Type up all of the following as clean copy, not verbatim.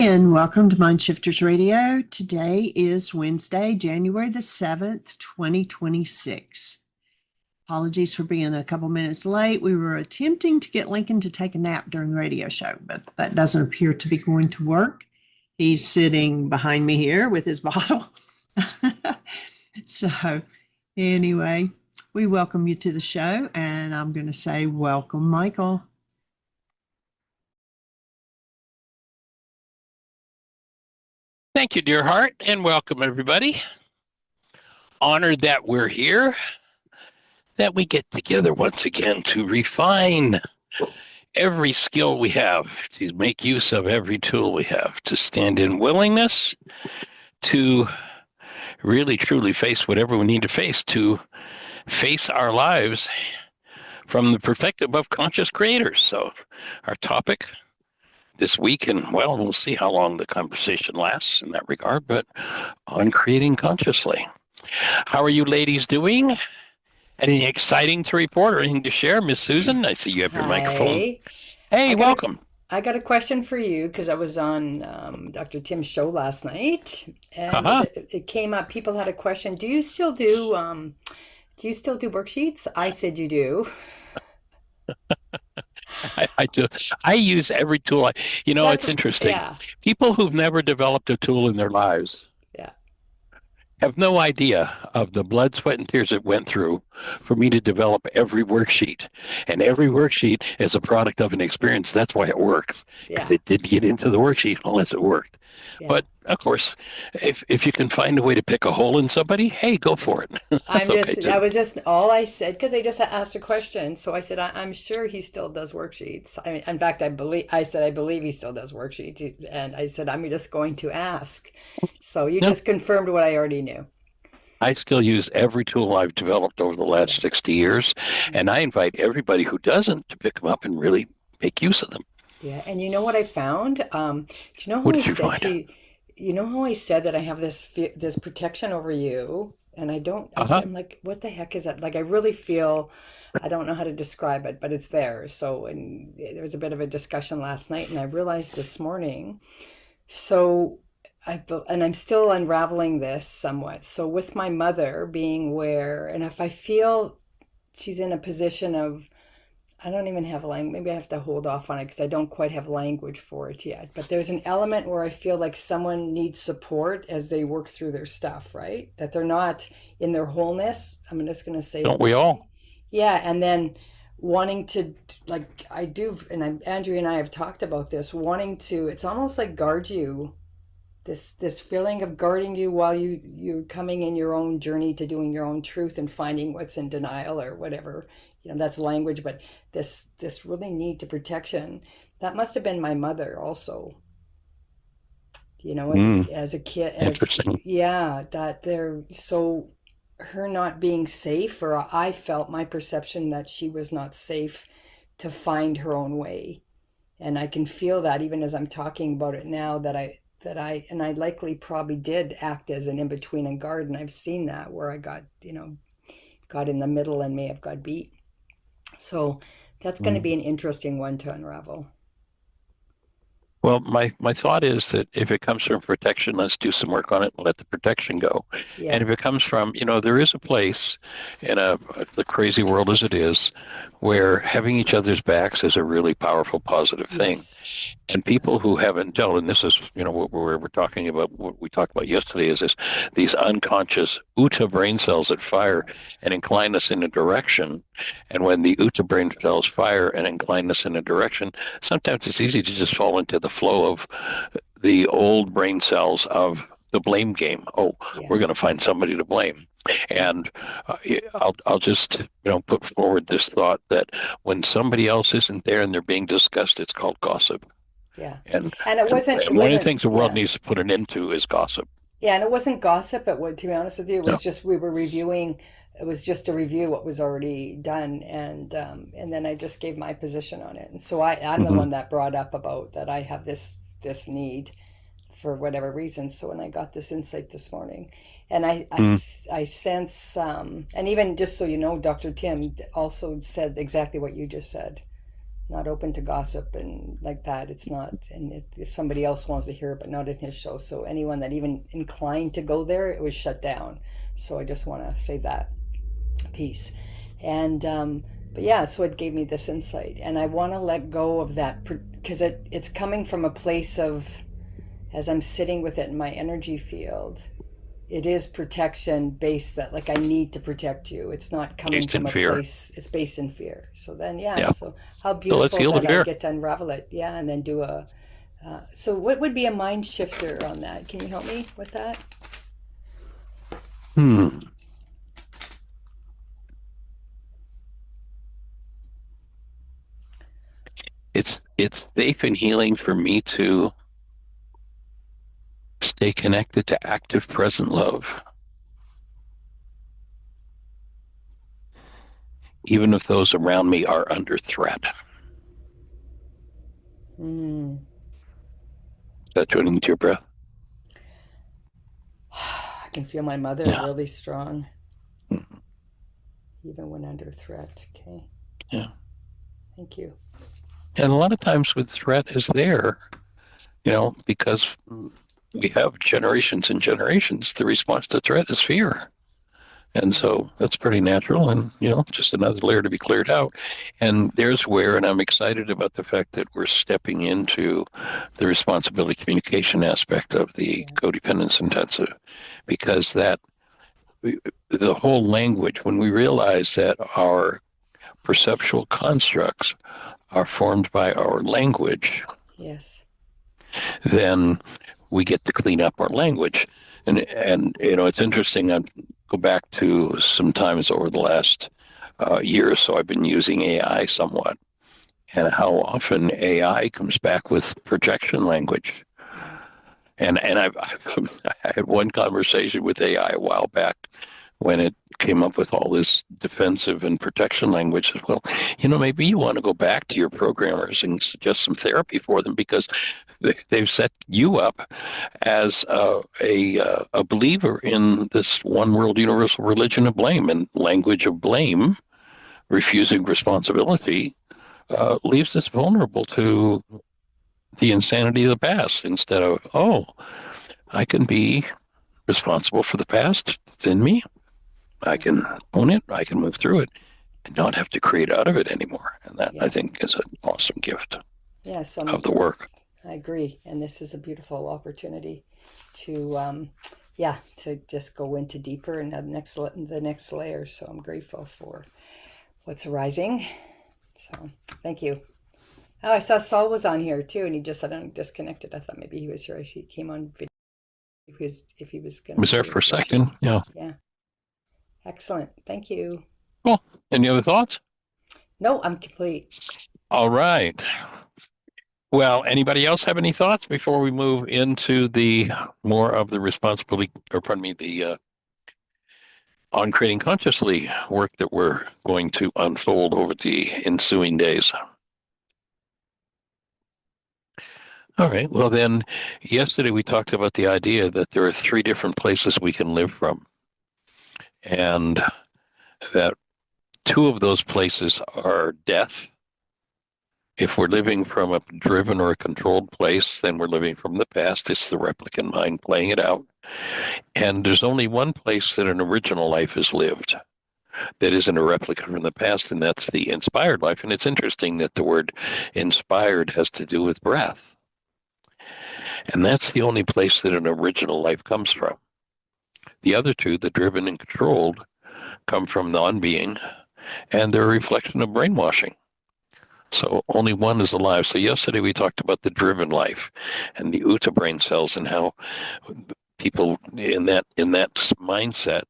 And welcome to Mindshifters Radio. Today is Wednesday, January the 7th, 2026. Apologies for being a couple minutes late. We were attempting to get Lincoln to take a nap during the radio show, but that doesn't appear to be going to work. He's sitting behind me here with his bottle. So anyway, we welcome you to the show, and I'm going to say welcome, Michael. Thank you, dear heart, and welcome, everybody. Honored that we're here, that we get together once again to refine every skill we have, to make use of every tool we have, to stand in willingness, to really, truly face whatever we need to face our lives from the perspective of conscious creators. So our topic this week, and well, we'll see how long the conversation lasts in that regard, but on creating consciously. How are you ladies doing? Anything exciting to report or anything to share? Miss Susan, I see you have your microphone. Hey, welcome. I got a question for you because I was on Dr. Tim's show last night, and it came up. People had a question. Do you still do worksheets? I said you do. I do. I use every tool. It's interesting. Yeah. People who've never developed a tool in their lives have no idea of the blood, sweat, and tears it went through for me to develop every worksheet. And every worksheet is a product of an experience. That's why it works. Because it did get into the worksheet unless it worked. Yeah. But of course, if you can find a way to pick a hole in somebody, hey, go for it. All I said, because they just asked a question. So I said, I'm sure he still does worksheets. I mean, in fact, I believe he still does worksheets. And I said, I'm just going to ask. So you just confirmed what I already knew. I still use every tool I've developed over the last 60 years. And I invite everybody who doesn't to pick them up and really make use of them. Yeah. And you know what I found? Do you know how what did you find? You know how I said that I have this protection over you, and I don't, I'm like, what the heck is that? Like, I really feel, I don't know how to describe it, but it's there. So, and there was a bit of a discussion last night, and I realized this morning, and I'm still unraveling this somewhat. So with my mother being and if I feel she's in a position of, I don't even have language. Maybe I have to hold off on it because I don't quite have language for it yet. But there's an element where I feel like someone needs support as they work through their stuff, right? That they're not in their wholeness. I'm just going to say. Don't we all? Yeah. And then wanting to, like I do, and Andrea and I have talked about this, wanting to, it's almost like guard you. This feeling of guarding you while you're coming in your own journey to doing your own truth and finding what's in denial or whatever. That's language, but this really need to protection, that must have been my mother also. As a kid. Interesting. So her not being safe, or I felt my perception that she was not safe to find her own way. And I can feel that even as I'm talking about it now, that I likely probably did act as an in-between and guard, and I've seen that where I got in the middle and may have got beat. So that's going to be an interesting one to unravel. Well, my thought is that if it comes from protection, let's do some work on it and let the protection go. Yeah. And if it comes from, there is a place in the crazy world as it is, where having each other's backs is a really powerful, positive thing. Yes. And people who haven't dealt, and this is, what we're talking about, what we talked about yesterday, is these unconscious Uta brain cells that fire and incline us in a direction. And when the Uta brain cells fire and incline us in a direction, sometimes it's easy to just fall into the flow of the old brain cells of the blame game. We're going to find somebody to blame. And I'll just put forward this thought that when somebody else isn't there and they're being discussed, it's called gossip. Yeah. And it wasn't one of the things the world needs to put an end to is gossip. Yeah, and it wasn't gossip. To be honest with you, it was just we were reviewing. It was just to review what was already done, and then I just gave my position on it. And so I'm the one that brought up about that I have this need for whatever reason. So when I got this insight this morning, and I sense, and even just so you know, Dr. Tim also said exactly what you just said. not open to gossip and like that. It's not. And if somebody else wants to hear it, but not in his show. So anyone that even inclined to go there, it was shut down. So I just want to say that piece. And but yeah, so it gave me this insight, and I want to let go of that because it's coming from a place of, as I'm sitting with it in my energy field, it is protection based, that like I need to protect you. It's not coming Based from in a fear. place, it's based in fear. So then, yeah, Yeah. so how So let's beautiful heal the that I fear. get to unravel it. Yeah, and then do a, so what would be a mind shifter on that? Can you help me with that? It's safe and healing for me to stay connected to active present love, even if those around me are under threat. Mm. Is that joining to your breath? I can feel my mother Yeah. really strong, Mhm. even when under threat. Okay. Yeah. Thank you. And a lot of times with threat is there, because we have generations and generations, the response to threat is fear. And so that's pretty natural and, just another layer to be cleared out. And there's where, and I'm excited about the fact that we're stepping into the responsibility communication aspect of the codependence intensive, because the whole language, when we realize that our perceptual constructs are formed by our language, Yes. then we get to clean up our language. And it's interesting. I go back to some times over the last year or so, I've been using AI somewhat, and how often AI comes back with projection language. Yeah. And I had one conversation with AI a while back when it came up with all this defensive and protection language as well. Maybe you want to go back to your programmers and suggest some therapy for them, because they've set you up as a believer in this one world universal religion of blame, and language of blame, refusing responsibility, leaves us vulnerable to the insanity of the past, instead of, oh, I can be responsible for the past that's in me. I can own it. I can move through it and not have to create out of it anymore. And that, I think, is an awesome gift of the work. I agree. And this is a beautiful opportunity to, to just go into deeper and the next layer. So I'm grateful for what's arising. So thank you. Oh, I saw Saul was on here too, and he just suddenly disconnected. I thought maybe he was here. He came on video if he was going to. Was there for a second? Yeah. Yeah. Excellent. Thank you. Cool. Any other thoughts? No, I'm complete. All right. Well, anybody else have any thoughts before we move into the more of the responsibility, or pardon me, the on creating consciously work that we're going to unfold over the ensuing days? All right. Well, then, yesterday we talked about the idea that there are 3 different places we can live from, and that 2 of those places are death. If we're living from a driven or a controlled place, then we're living from the past. It's the replicant mind playing it out. And there's only one place that an original life is lived that isn't a replica from the past, and that's the inspired life. And it's interesting that the word inspired has to do with breath. And that's the only place that an original life comes from. The other 2, the driven and controlled, come from non-being, and they're a reflection of brainwashing. So only one is alive. So yesterday we talked about the driven life and the Uta brain cells, and how people in that mindset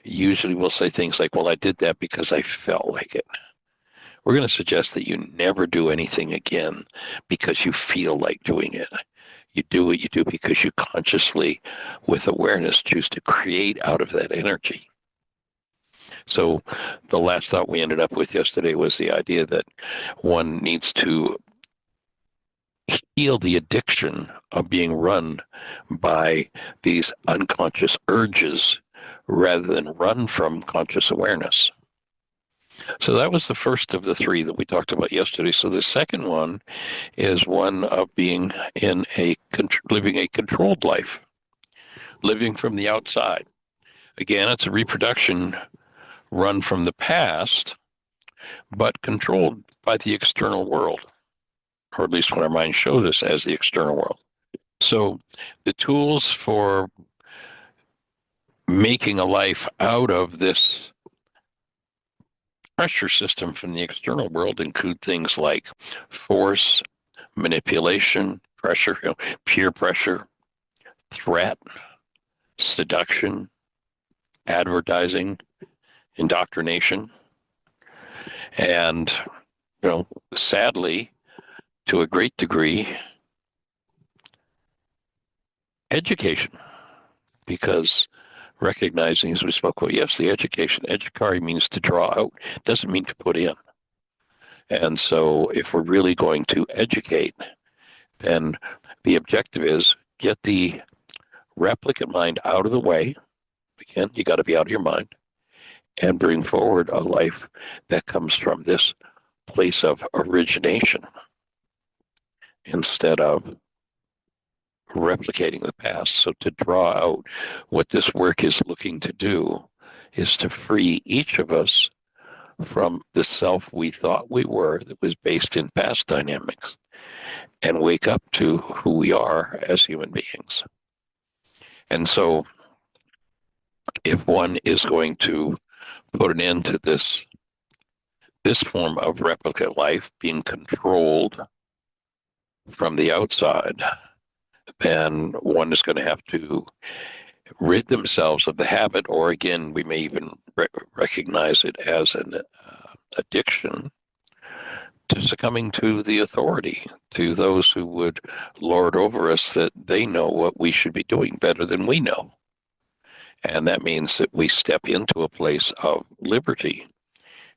usually will say things like, well, I did that because I felt like it. We're going to suggest that you never do anything again because you feel like doing it. You do what you do because you consciously, with awareness, choose to create out of that energy. So the last thought we ended up with yesterday was the idea that one needs to heal the addiction of being run by these unconscious urges rather than run from conscious awareness. So that was the first of the three that we talked about yesterday. So the second one is one of being in living a controlled life, living from the outside. Again, it's a reproduction run from the past, but controlled by the external world, or at least what our minds show us as the external world. So the tools for making a life out of this pressure system from the external world include things like force, manipulation, pressure, peer pressure, threat, seduction, advertising, indoctrination, and sadly, to a great degree, education, because recognizing, as we spoke about yesterday, education, educare means to draw out, doesn't mean to put in. And so if we're really going to educate, then the objective is get the replicate mind out of the way. Again, you got to be out of your mind and bring forward a life that comes from this place of origination instead of replicating the past. So to draw out what this work is looking to do is to free each of us from the self we thought we were that was based in past dynamics and wake up to who we are as human beings. And so if one is going to put an end to this form of replicate life being controlled from the outside, then one is going to have to rid themselves of the habit, or again, we may even recognize it as an addiction to succumbing to the authority, to those who would lord over us, that they know what we should be doing better than we know. And that means that we step into a place of liberty.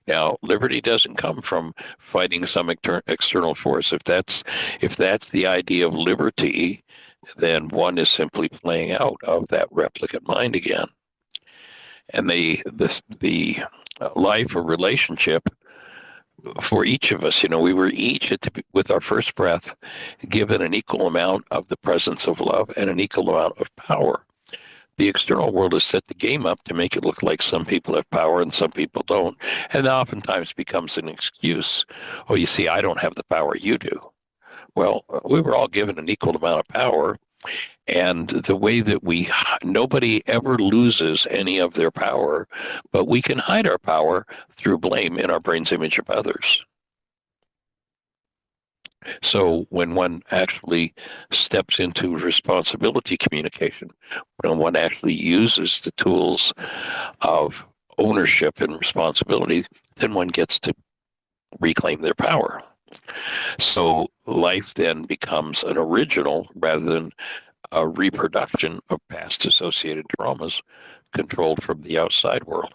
Now, liberty doesn't come from fighting some external force. If that's the idea of liberty, then one is simply playing out of that replicate mind again. And the life or relationship for each of us, we were each with our first breath given an equal amount of the presence of love and an equal amount of power. The external world has set the game up to make it look like some people have power and some people don't, and that oftentimes becomes an excuse. Oh, you see, I don't have the power, you do. Well, we were all given an equal amount of power, and the way that nobody ever loses any of their power, but we can hide our power through blame in our brain's image of others. So when one actually steps into responsibility communication, when one actually uses the tools of ownership and responsibility, then one gets to reclaim their power. So life then becomes an original rather than a reproduction of past associated traumas controlled from the outside world.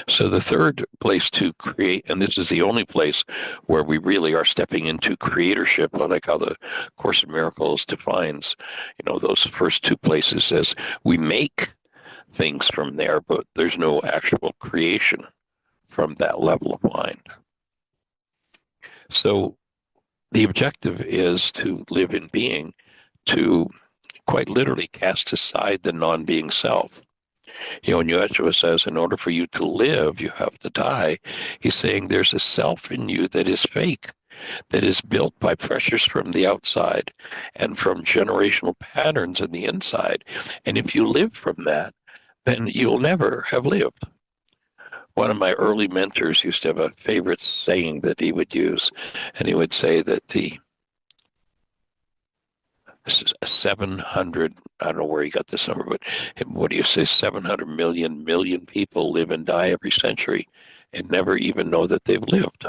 So the third place to create, and this is the only place where we really are stepping into creatorship, like how the Course in Miracles defines, those first two places as we make things from there, but there's no actual creation from that level of mind. So the objective is to live in being, to quite literally cast aside the non-being self. When Yeshua says, in order for you to live, you have to die, he's saying there's a self in you that is fake, that is built by pressures from the outside and from generational patterns in the inside. And if you live from that, then you'll never have lived. One of my early mentors used to have a favorite saying that he would use, and he would say that the 700, I don't know where he got this number, but what do you say, 700 million people live and die every century and never even know that they've lived.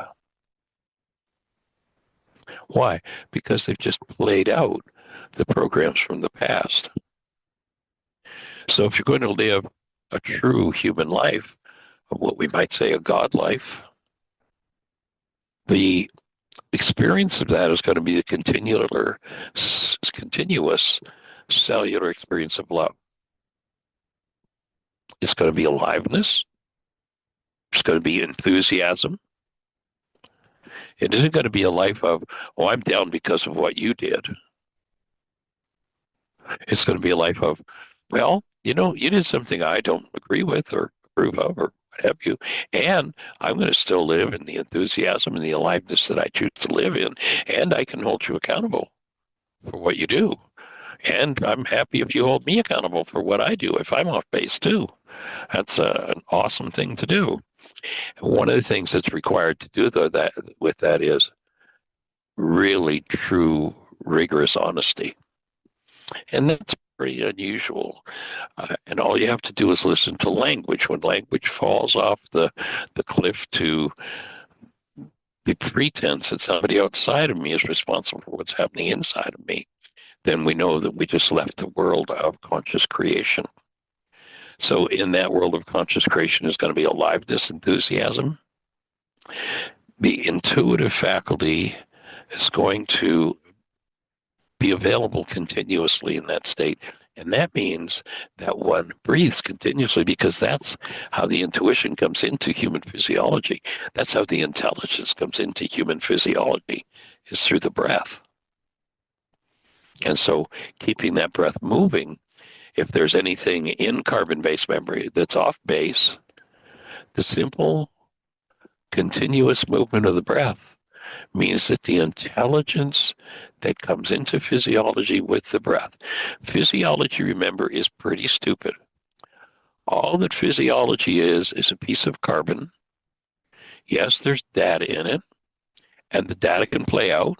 Why? Because they've just played out the programs from the past. So if you're going to live a true human life, what we might say a God life, the experience of that is going to be the continuous cellular experience of love. It's going to be aliveness. There's going to be enthusiasm. It isn't going to be a life of, oh, I'm down because of what you did. It's going to be a life of, well, you did something I don't agree with or approve of or what have you. And I'm going to still live in the enthusiasm and the aliveness that I choose to live in. And I can hold you accountable for what you do. And I'm happy if you hold me accountable for what I do if I'm off base too. That's an awesome thing to do. One of the things that's required to do though that is really true, rigorous honesty. And that's pretty unusual. And all you have to do is listen to language. When language falls off the cliff to the pretense that somebody outside of me is responsible for what's happening inside of me, then we know that we just left the world of conscious creation. So in that world of conscious creation is going to be aliveness, enthusiasm. The intuitive faculty is going to be available continuously in that state. And that means that one breathes continuously, because that's how the intuition comes into human physiology. That's how the intelligence comes into human physiology, is through the breath. And so keeping that breath moving, if there's anything in carbon-based memory that's off base, the simple continuous movement of the breath means that the intelligence that comes into physiology with the breath. Physiology, remember, is pretty stupid. All that physiology is a piece of carbon. Yes, there's data in it, and the data can play out,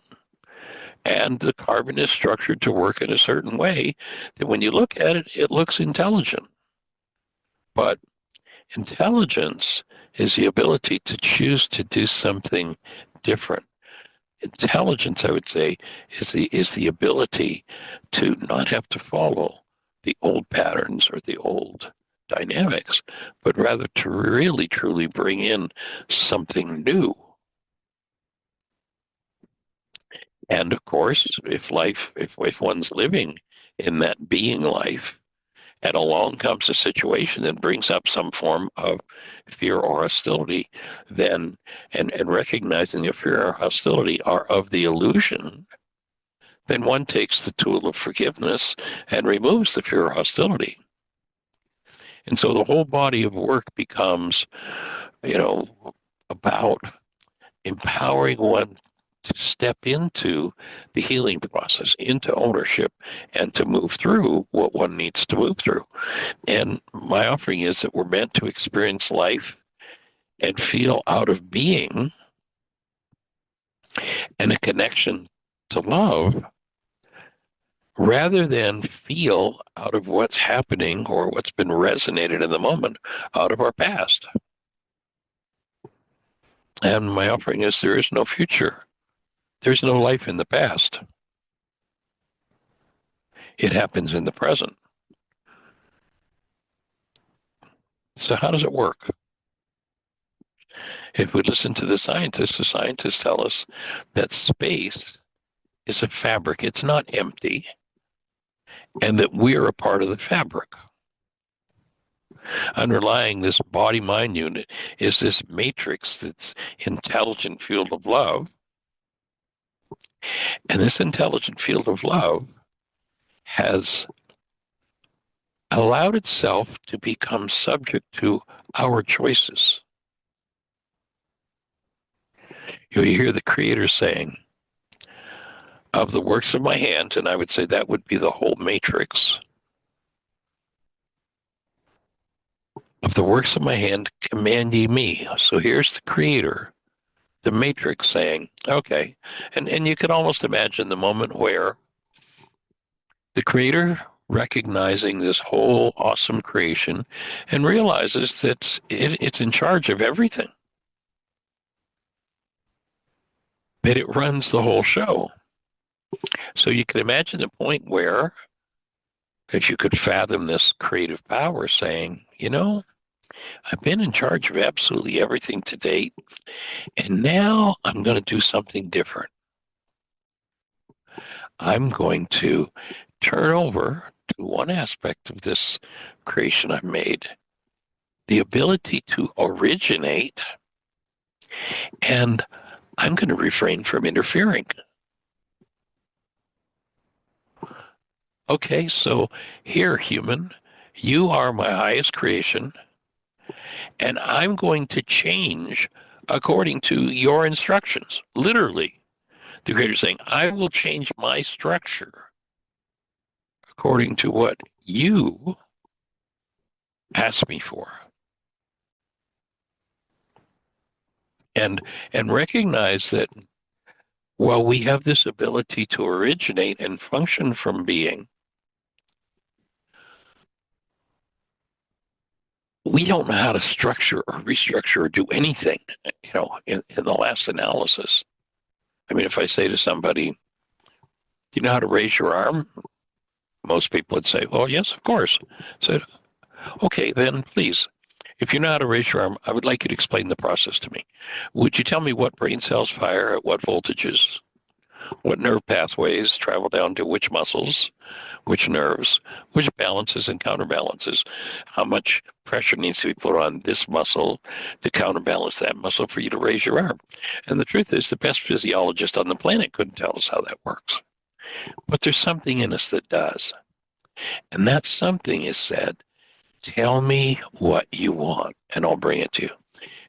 and the carbon is structured to work in a certain way that when you look at it, it looks intelligent. But intelligence is the ability to choose to do something different. Intelligence, I would say, is the ability to not have to follow the old patterns or the old dynamics, but rather to really truly bring in something new. And of course, if one's living in that being life, and along comes a situation that brings up some form of fear or hostility, then and recognizing the fear or hostility are of the illusion, then one takes the tool of forgiveness and removes the fear or hostility. And so the whole body of work becomes, about empowering one to step into the healing process, into ownership, and to move through what one needs to move through. And my offering is that we're meant to experience life and feel out of being and a connection to love, rather than feel out of what's happening or what's been resonated in the moment out of our past. And my offering is there is no future. There's no life in the past. It happens in the present. So how does it work? If we listen to the scientists tell us that space is a fabric. It's not empty. And that we're a part of the fabric. Underlying this body-mind unit is this matrix that's intelligent field of love. And this intelligent field of love has allowed itself to become subject to our choices. You hear the Creator saying, of the works of my hands, and I would say that would be the whole matrix. Of the works of my hand, command ye me. So here's the Creator, the matrix, saying, okay. And you can almost imagine the moment where the Creator, recognizing this whole awesome creation, and realizes that it's in charge of everything. That it runs the whole show. So you can imagine the point where, if you could fathom this creative power saying, I've been in charge of absolutely everything to date, and now I'm going to do something different. I'm going to turn over to one aspect of this creation I've made the ability to originate, and I'm going to refrain from interfering. Okay, so here, human, you are my highest creation, and I'm going to change according to your instructions. Literally, the creator saying, I will change my structure according to what you asked me for. And recognize that while we have this ability to originate and function from being, we don't know how to structure or restructure or do anything, in the last analysis. I mean, if I say to somebody, do you know how to raise your arm? Most people would say, well, yes, of course. I said, okay, then please, if you know how to raise your arm, I would like you to explain the process to me. Would you tell me what brain cells fire at what voltages? What nerve pathways travel down to which muscles, which nerves, which balances and counterbalances? How much pressure needs to be put on this muscle to counterbalance that muscle for you to raise your arm? And the truth is, the best physiologist on the planet couldn't tell us how that works. But there's something in us that does. And that something is said, tell me what you want, and I'll bring it to you.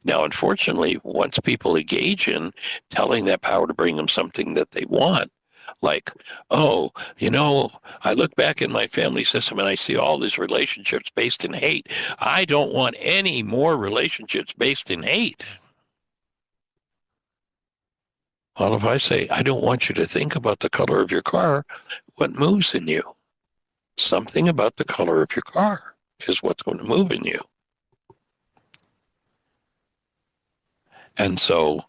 Now, unfortunately, once people engage in telling that power to bring them something that they want, like, oh, I look back in my family system and I see all these relationships based in hate. I don't want any more relationships based in hate. Well, if I say, I don't want you to think about the color of your car, what moves in you? Something about the color of your car is what's going to move in you. And so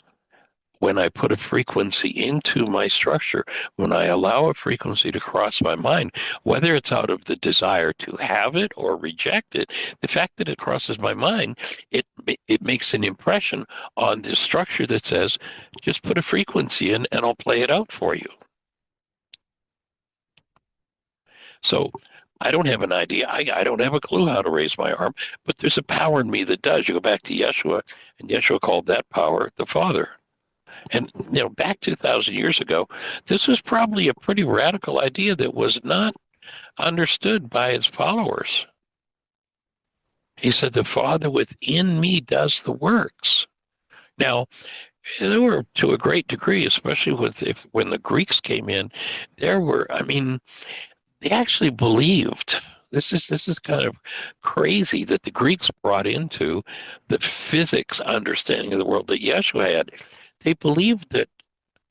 when I put a frequency into my structure, when I allow a frequency to cross my mind, whether it's out of the desire to have it or reject it, the fact that it crosses my mind, it makes an impression on this structure that says, just put a frequency in and I'll play it out for you. So I don't have an idea. I don't have a clue how to raise my arm, but there's a power in me that does. You go back to Yeshua, and Yeshua called that power the Father. And, back 2,000 years ago, this was probably a pretty radical idea that was not understood by his followers. He said, the Father within me does the works. Now, there were, to a great degree, especially when the Greeks came in, they actually believed. This is kind of crazy that the Greeks brought into the physics understanding of the world that Yeshua had. They believed that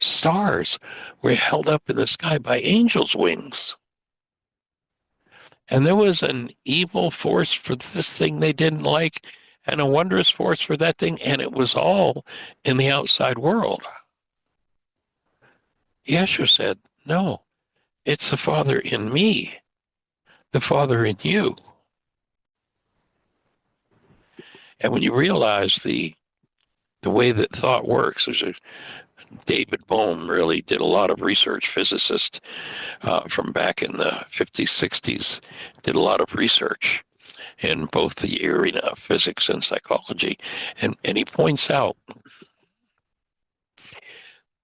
stars were held up in the sky by angels' wings. And there was an evil force for this thing they didn't like, and a wondrous force for that thing, and it was all in the outside world. Yeshua said, no, it's the Father in me, the Father in you. And when you realize the way that thought works, David Bohm really did a lot of research, physicist from back in the 50s, 60s, did a lot of research in both the arena of physics and psychology. And he points out,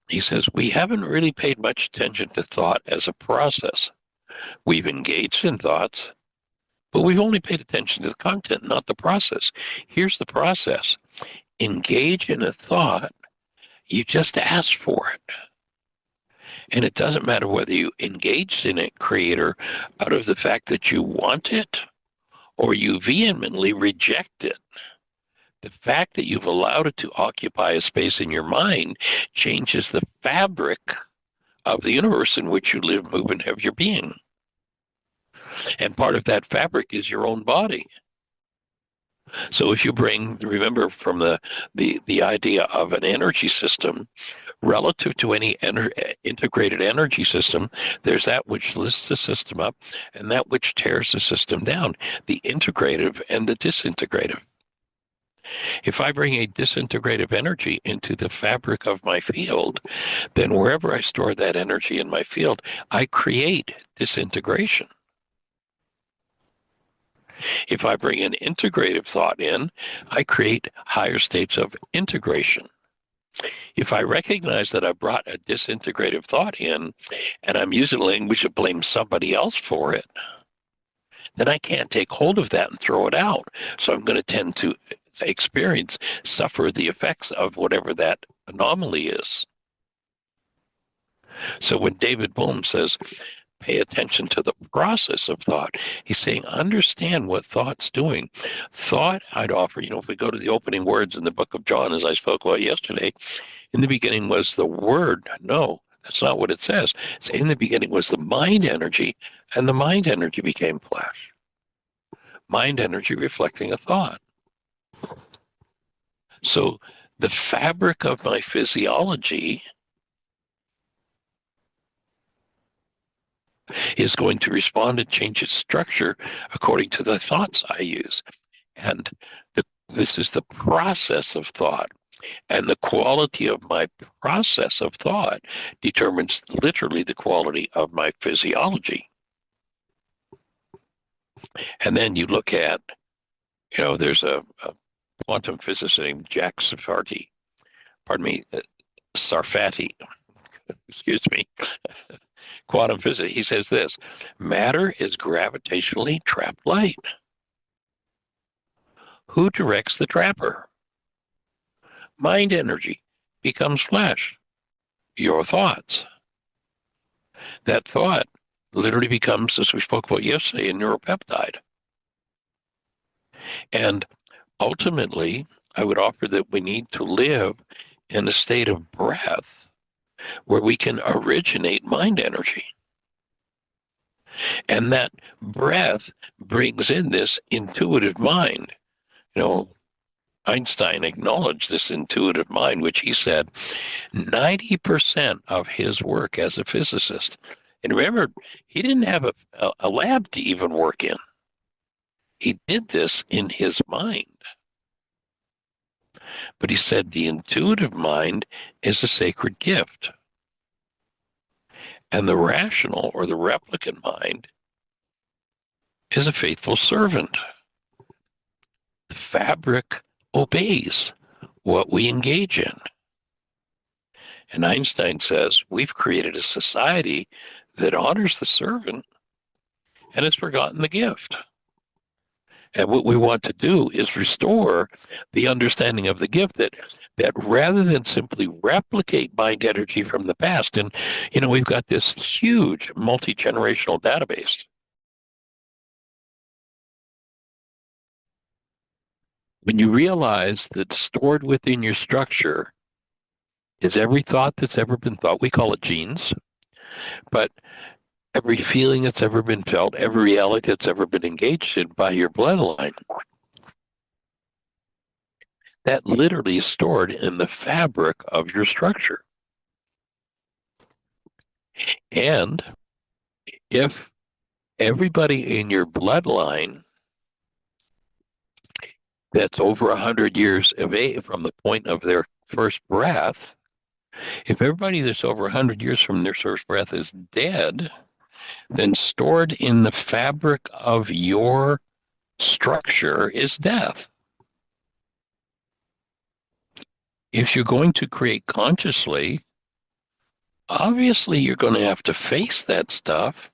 he says, we haven't really paid much attention to thought as a process. We've engaged in thoughts, but we've only paid attention to the content, not the process. Here's the process. Engage in a thought, you just ask for it. And it doesn't matter whether you engaged in it, creator, out of the fact that you want it or you vehemently reject it. The fact that you've allowed it to occupy a space in your mind changes the fabric of the universe in which you live, move, and have your being. And part of that fabric is your own body. So if you remember from the idea of an energy system, relative to any integrated energy system, there's that which lifts the system up and that which tears the system down, the integrative and the disintegrative. If I bring a disintegrative energy into the fabric of my field, then wherever I store that energy in my field, I create disintegration. If I bring an integrative thought in, I create higher states of integration. If I recognize that I brought a disintegrative thought in and I'm using language to blame somebody else for it, then I can't take hold of that and throw it out. So I'm going to tend to suffer the effects of whatever that anomaly is. So when David Bohm says, pay attention to the process of thought, he's saying, understand what thought's doing. Thought, I'd offer, if we go to the opening words in the book of John, as I spoke about yesterday, in the beginning was the Word. No, that's not what it says. It's in the beginning was the mind energy, and the mind energy became flesh. Mind energy reflecting a thought. So the fabric of my physiology is going to respond and change its structure according to the thoughts I use. And this is the process of thought. And the quality of my process of thought determines literally the quality of my physiology. And then you look at, there's a quantum physicist named Jack Sarfati, Sarfati, excuse me, quantum physics. He says this: matter is gravitationally trapped light. Who directs the trapper? Mind energy becomes flesh. Your thoughts. That thought literally becomes, as we spoke about yesterday, a neuropeptide. And ultimately, I would offer that we need to live in a state of breath where we can originate mind energy. And that breath brings in this intuitive mind. Einstein acknowledged this intuitive mind, which he said 90% of his work as a physicist. And remember, he didn't have a lab to even work in. He did this in his mind. But he said the intuitive mind is a sacred gift. And the rational or the replicant mind is a faithful servant. The fabric obeys what we engage in. And Einstein says we've created a society that honors the servant and has forgotten the gift. And what we want to do is restore the understanding of the gift that rather than simply replicate mind energy from the past, and we've got this huge multi-generational database. When you realize that stored within your structure is every thought that's ever been thought, we call it genes, but every feeling that's ever been felt, every reality that's ever been engaged in by your bloodline, that literally is stored in the fabric of your structure. And if everybody in your bloodline that's over 100 years of age from the point of their first breath, if everybody that's over 100 years from their first breath is dead, then stored in the fabric of your structure is death. If you're going to create consciously, obviously you're going to have to face that stuff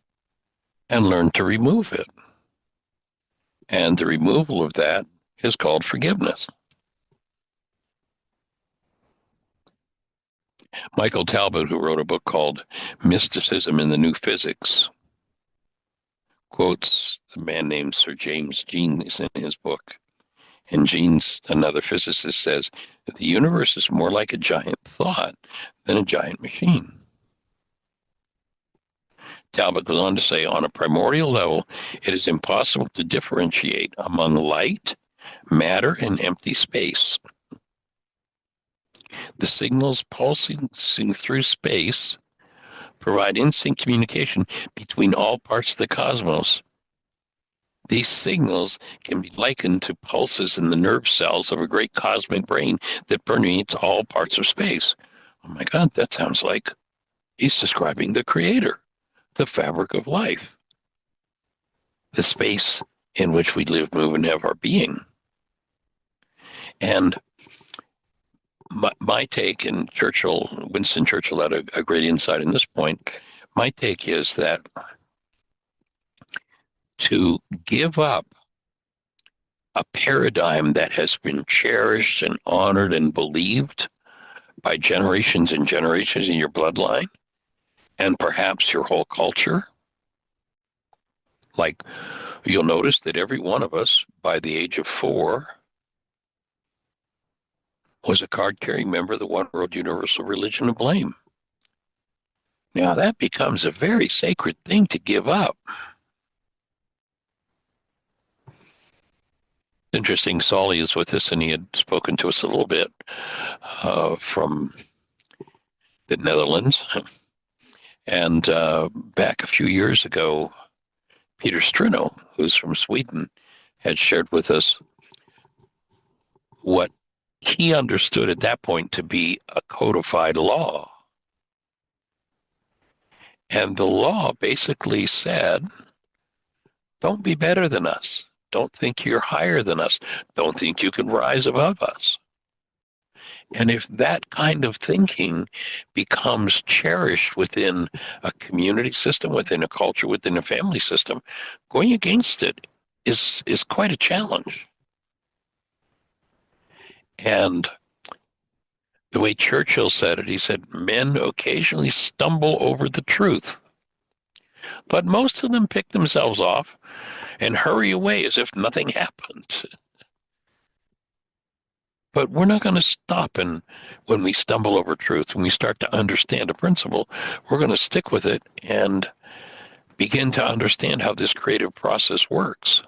and learn to remove it. And the removal of that is called forgiveness. Michael Talbot, who wrote a book called Mysticism in the New Physics, quotes a man named Sir James Jeans in his book. And Jeans, another physicist, says that the universe is more like a giant thought than a giant machine. Talbot goes on to say, on a primordial level, it is impossible to differentiate among light, matter, and empty space. The signals pulsing through space provide instant communication between all parts of the cosmos. These signals can be likened to pulses in the nerve cells of a great cosmic brain that permeates all parts of space. Oh my God, that sounds like he's describing the creator, the fabric of life. The space in which we live, move, and have our being. And my take, and Winston Churchill had a great insight in this point. My take is that to give up a paradigm that has been cherished and honored and believed by generations and generations in your bloodline, and perhaps your whole culture. Like, you'll notice that every one of us, by the age of 4, was a card-carrying member of the One World Universal Religion of Blame. Now, that becomes a very sacred thing to give up. Interesting, Solly is with us, and he had spoken to us a little bit from the Netherlands. And back a few years ago, Peter Strino, who's from Sweden, had shared with us what he understood at that point to be a codified law. And the law basically said, don't be better than us. Don't think you're higher than us. Don't think you can rise above us. And if that kind of thinking becomes cherished within a community system, within a culture, within a family system, going against it is quite a challenge. And the way Churchill said it, he said, men occasionally stumble over the truth, but most of them pick themselves off and hurry away as if nothing happened. But we're not going to stop, and when we stumble over truth, when we start to understand a principle, we're going to stick with it and begin to understand how this creative process works.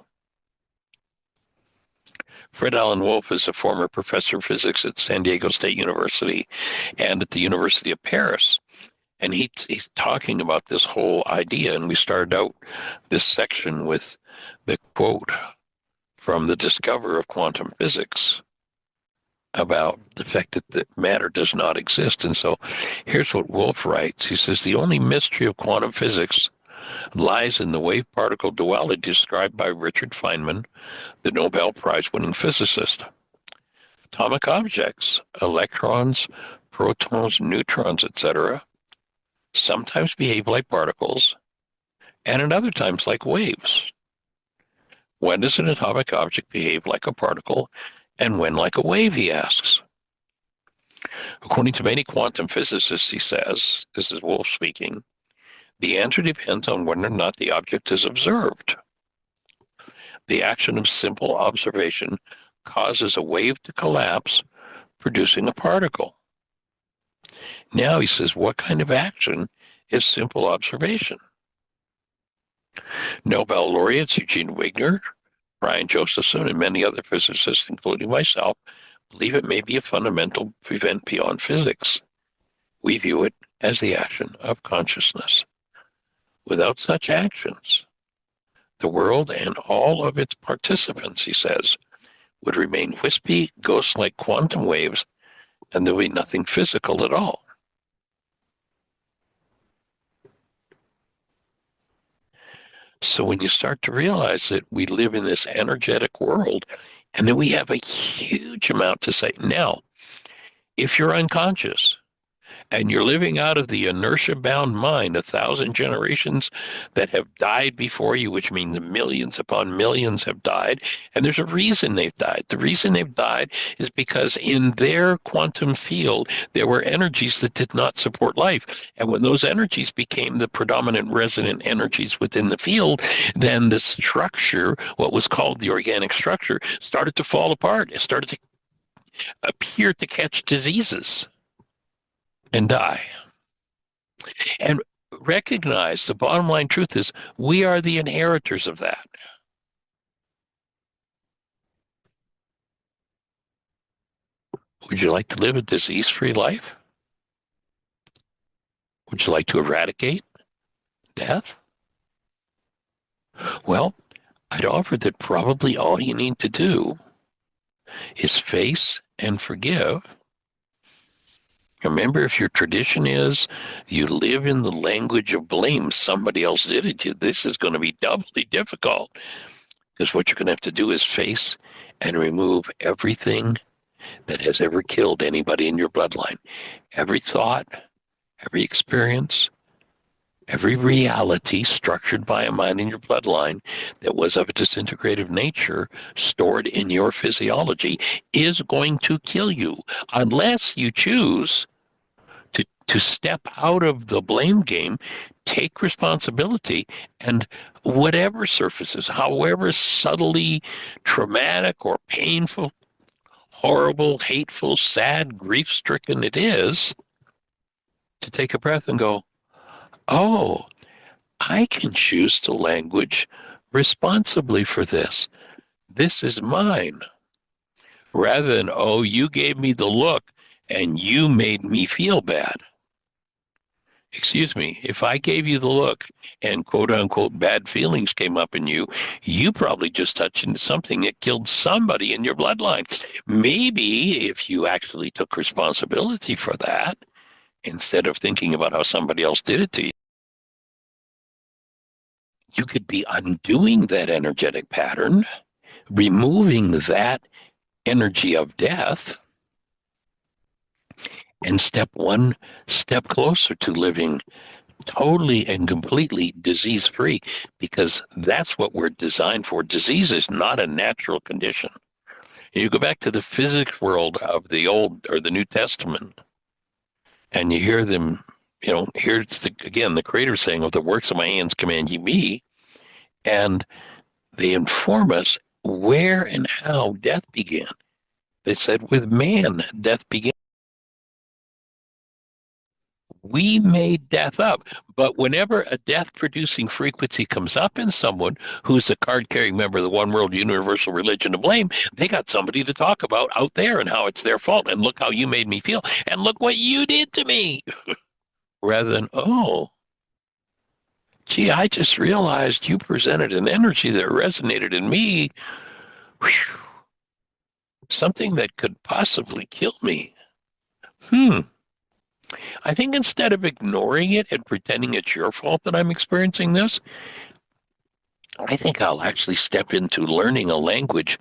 Fred Alan Wolf is a former professor of physics at San Diego State University and at the University of Paris. And he's talking about this whole idea. And we started out this section with the quote from the discoverer of quantum physics about the fact that matter does not exist. And so here's what Wolf writes. He says, the only mystery of quantum physics lies in the wave-particle duality described by Richard Feynman, the Nobel Prize-winning physicist. Atomic objects, electrons, protons, neutrons, etc., sometimes behave like particles, and at other times like waves. When does an atomic object behave like a particle, and when like a wave, he asks? According to many quantum physicists, he says, this is Wolf speaking, the answer depends on whether or not the object is observed. The action of simple observation causes a wave to collapse, producing a particle. Now, he says, what kind of action is simple observation? Nobel laureates Eugene Wigner, Brian Josephson, and many other physicists, including myself, believe it may be a fundamental event beyond physics. We view it as the action of consciousness. Without such actions, the world and all of its participants, he says, would remain wispy, ghost-like quantum waves, and there would be nothing physical at all. So when you start to realize that we live in this energetic world, and then we have a huge amount to say. Now, if you're unconscious, and you're living out of the inertia-bound mind, 1,000 generations that have died before you, which means millions upon millions have died, and there's a reason they've died. The reason they've died is because in their quantum field, there were energies that did not support life. And when those energies became the predominant resonant energies within the field, then the structure, what was called the organic structure, started to fall apart. It started to appear to catch diseases and die. And recognize the bottom line truth is we are the inheritors of that. Would you like to live a disease-free life? Would you like to eradicate death? Well, I'd offer that probably all you need to do is face and forgive. Remember, if your tradition is you live in the language of blame, somebody else did it to you, this is going to be doubly difficult. Because what you're going to have to do is face and remove everything that has ever killed anybody in your bloodline. Every thought, every experience, every reality structured by a mind in your bloodline that was of a disintegrative nature stored in your physiology is going to kill you unless you choose to step out of the blame game, take responsibility, and whatever surfaces, however subtly traumatic or painful, horrible, hateful, sad, grief-stricken it is, to take a breath and go, oh, I can choose to language responsibly for this. This is mine. Rather than, oh, you gave me the look and you made me feel bad. Excuse me, if I gave you the look and quote unquote bad feelings came up in you, you probably just touched into something that killed somebody in your bloodline. Maybe if you actually took responsibility for that, instead of thinking about how somebody else did it to you, you could be undoing that energetic pattern, removing that energy of death, and one step closer to living totally and completely disease-free, because that's what we're designed for. Disease is not a natural condition. You go back to the physics world of the Old or the New Testament, and you hear them, here's the Creator saying, of the works of my hands command ye me, and they inform us where and how death began. They said, with man, death began. We made death up. But whenever a death-producing frequency comes up in someone who's a card-carrying member of the one world universal religion of blame, they got somebody to talk about out there and how it's their fault. And look how you made me feel. And look what you did to me. Rather than, oh, gee, I just realized you presented an energy that resonated in me. Whew. Something that could possibly kill me. I think instead of ignoring it and pretending it's your fault that I'm experiencing this, I think I'll actually step into learning a language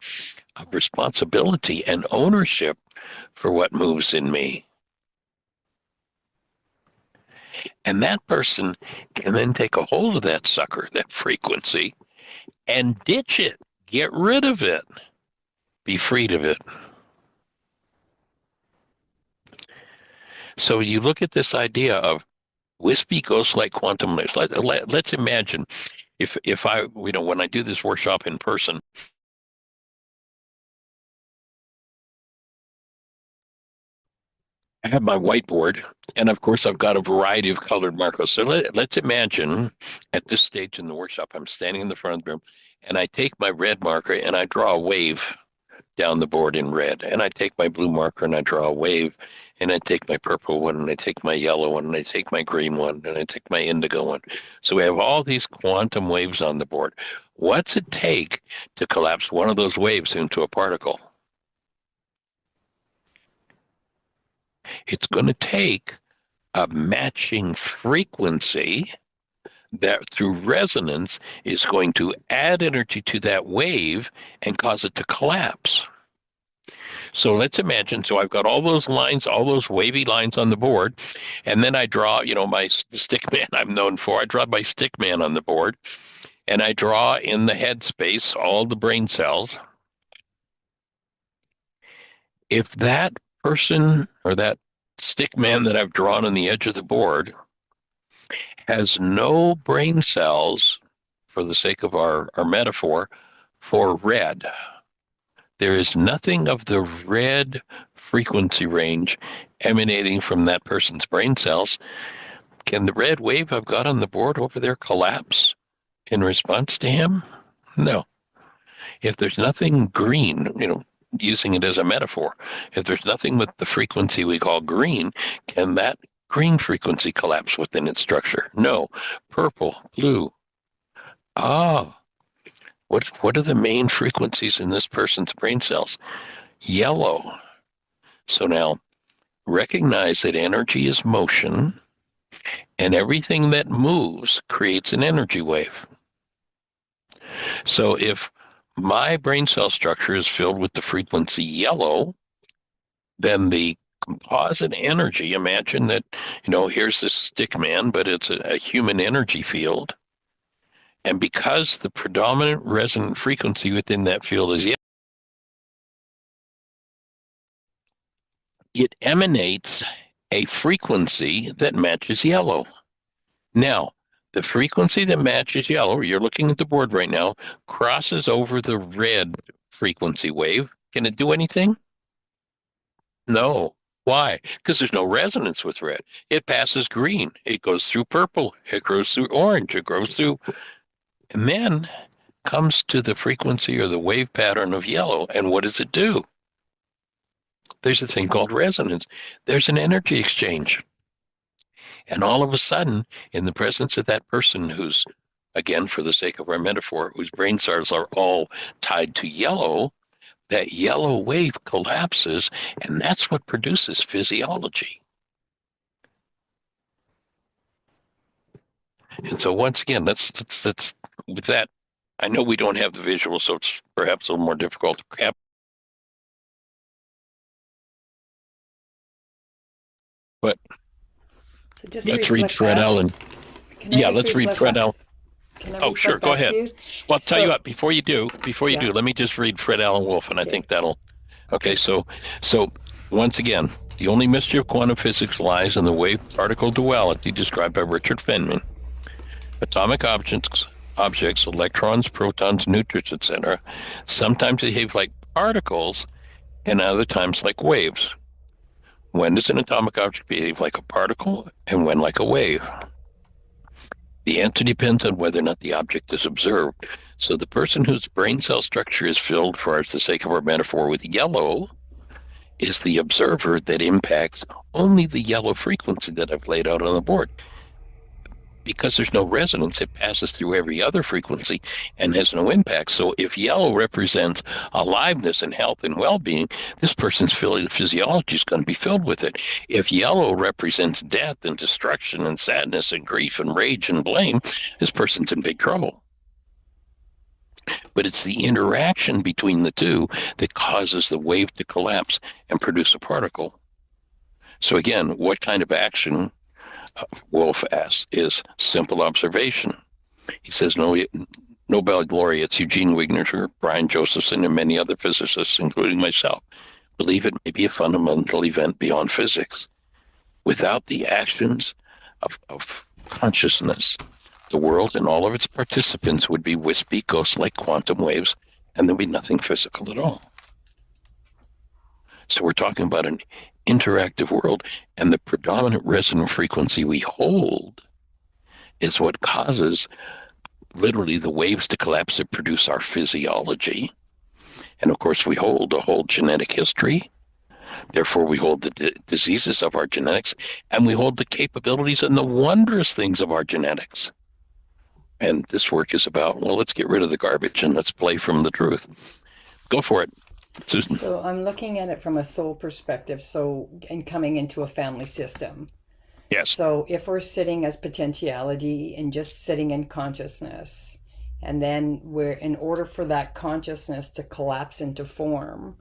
of responsibility and ownership for what moves in me. And that person can then take a hold of that sucker, that frequency, and ditch it, get rid of it, be freed of it. So you look at this idea of wispy ghost-like quantum waves. Let's imagine if I, when I do this workshop in person, I have my whiteboard, and of course I've got a variety of colored markers. So let's imagine at this stage in the workshop, I'm standing in the front of the room, and I take my red marker and I draw a wave down the board in red. And I take my blue marker and I draw a wave, and I take my purple one, and I take my yellow one, and I take my green one, and I take my indigo one. So we have all these quantum waves on the board. What's it take to collapse one of those waves into a particle? It's going to take a matching frequency that through resonance is going to add energy to that wave and cause it to collapse. So let's imagine, so I've got all those lines, all those wavy lines on the board, and then I draw, my stick man I'm known for. I draw my stick man on the board, and I draw in the head space all the brain cells. If that person or that stick man that I've drawn on the edge of the board has no brain cells, for the sake of our metaphor, for red, there is nothing of the red frequency range emanating from that person's brain cells. Can the red wave I've got on the board over there collapse in response to him? No. If there's nothing green, using it as a metaphor, if there's nothing with the frequency we call green, can that green frequency collapse within its structure? No. Purple, blue. What are the main frequencies in this person's brain cells? Yellow. So now recognize that energy is motion, and everything that moves creates an energy wave. So if my brain cell structure is filled with the frequency yellow, then the composite energy, imagine that, here's this stick man, but it's a human energy field. And because the predominant resonant frequency within that field is yellow, it emanates a frequency that matches yellow. Now, the frequency that matches yellow, you're looking at the board right now, crosses over the red frequency wave. Can it do anything? No. Why? Because there's no resonance with red. It passes green. It goes through purple. It goes through orange. It goes through, and then comes to the frequency or the wave pattern of yellow. And what does it do? There's a thing called resonance. There's an energy exchange. And all of a sudden, in the presence of that person who's, again, for the sake of our metaphor, whose brain cells are all tied to yellow, that yellow wave collapses, and that's what produces physiology. And so once again, that's with that, I know we don't have the visual, so it's perhaps a little more difficult to cap. But So just let's read Fred that. Allen. Yeah, let's read Fred Allen. Oh, sure, go ahead. Well, I'll tell you what, before you do, let me just read Fred Allen Wolf, and I think that'll, okay, so once again, the only mystery of quantum physics lies in the wave-particle duality described by Richard Feynman. Atomic objects, electrons, protons, neutrons, etc., sometimes behave like particles, and other times like waves. When does an atomic object behave like a particle, and when like a wave? The answer depends on whether or not the object is observed. So the person whose brain cell structure is filled, for the sake of our metaphor, with yellow is the observer that impacts only the yellow frequency that I've laid out on the board. Because there's no resonance, it passes through every other frequency and has no impact. So if yellow represents aliveness and health and well-being, this person's physiology is going to be filled with it. If yellow represents death and destruction and sadness and grief and rage and blame, this person's in big trouble. But it's the interaction between the two that causes the wave to collapse and produce a particle. So again, what kind of action, Wolf asks, is simple observation. He says Nobel laureates Eugene Wigner, Brian Josephson, and many other physicists, including myself, believe it may be a fundamental event beyond physics. Without the actions of consciousness, the world and all of its participants would be wispy, ghost-like quantum waves, and there'd be nothing physical at all. So we're talking about an interactive world, and the predominant resonant frequency we hold is what causes literally the waves to collapse that produce our physiology. And of course, we hold a whole genetic history. Therefore, we hold the diseases of our genetics, and we hold the capabilities and the wondrous things of our genetics. And this work is about, well, let's get rid of the garbage and let's play from the truth. Go for it, Susan. So I'm looking at it from a soul perspective, and coming into a family system. Yes. So if we're sitting as potentiality and just sitting in consciousness, and then in order for that consciousness to collapse into form,